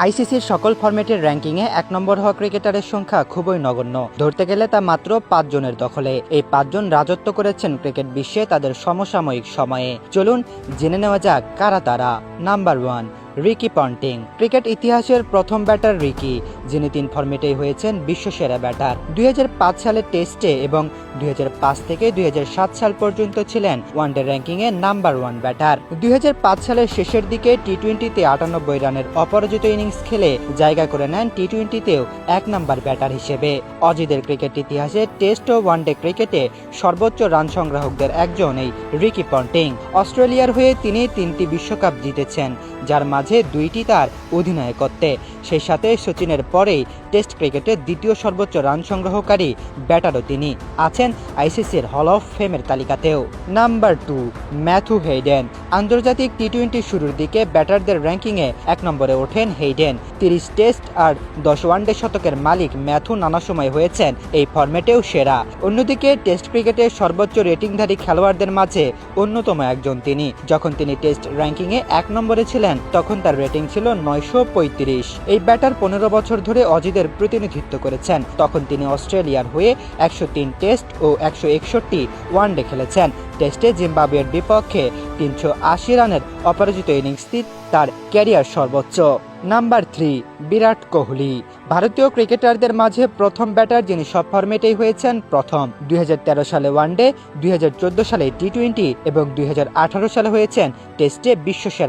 আইসিসির সকল ফরম্যাটের র্যাঙ্কিংয়ে ১ নম্বর হওয়া ক্রিকেটারের সংখ্যা খুবই নগণ্য। ধরতে গেলে তা মাত্র ৫ জনের দখলে। এই ৫ জন রাজত্ব করেছেন ক্রিকেট বিশ্বে তাদের সমসাময়িক সময়ে। চলুন জেনে নেওয়া যাক কারা তারা। Number 1, Ricky Ponting. ক্রিকেট ইতিহাসের প্রথম ব্যাটার রিকি, যিনি ৩ ফরম্যাটেই হয়েছেন বিশ্বসেরা ব্যাটার। ২০০৫ সালের টেস্টে এবং ২০০৫ থেকে ২০০৭ সাল পর্যন্ত ছিলেন ওয়ানডে র্যাঙ্কিংয়ে নাম্বার 1 ব্যাটার। ২০০৫ সালের শেষের দিকে টি-টোয়েন্টিতে ৯৮ রানের অপরাজিত ইনিংস খেলে জায়গা করে নেন টি-টোয়েন্টিতেও ১ নম্বর ব্যাটার হিসেবে। অজিদের ক্রিকেট ইতিহাসে টেস্ট ও ওয়ানডে ক্রিকেটে সর্বোচ্চ রান সংগ্রাহকদের একজন এই রিকি পন্টিং। অস্ট্রেলিয়ার হয়ে তিনি ৩টি বিশ্বকাপ জিতেছেন, যার মাঝে 2টি তার অধিনায়কত্বে। সেই সাথে সচিনের পরেই টেস্ট ক্রিকেটের দ্বিতীয় সর্বোচ্চ রান সংগ্রহকারী ব্যাটারও তিনি। আছেন আইসিসির হল অফ ফেমের তালিকাতেও। Number 2, Matthew Hayden. আন্তর্জাতিক টি-টোয়েন্টি শুরুর দিকে ব্যাটারদের র্যাঙ্কিংয়ে ১ নম্বরে ওঠেন হেইডেন। ৩০ টেস্ট আর ১০ ওয়ানডে শতকের মালিক ম্যাথু নানা সময় হয়েছেন এই ফরম্যাটেও সেরা। অন্যদিকে টেস্ট ক্রিকেটের সর্বোচ্চ রেটিংধারী খেলোয়াড়দের মাঝে অন্যতম একজন তিনি। যখন তিনি টেস্ট র্যাঙ্কিংয়ে ১ নম্বরে ছিলেন তখন তার রেটিং ছিল ৯৩৫। এই ব্যাটার ১৫ বছর ধরে অজিদের প্রতিনিধিত্ব করেছেন। তখন তিনি অস্ট্রেলিয়ার হয়ে ১০৩ টেস্ট ও ১৬১ ওয়ানডে খেলেছেন। টেস্টে জিম্বাবুয়ের বিপক্ষে ৩৮০ রানের অপরাজিত ইনিংসটি তার ক্যারিয়ার সর্বোচ্চ। নাম্বার 3, বিরাট কোহলি। ভারতীয় ক্রিকেটারদের মাঝে প্রথম ব্যাটার যিনি সব ফরম্যাটেই হয়েছেন প্রথম। ২০১৩ সালে ওয়ানডে, ২০১৪ সালে টি-টোয়েন্টি এবং ২০১৮ সালে হয়েছেন টেস্টে বিশ্বসেরা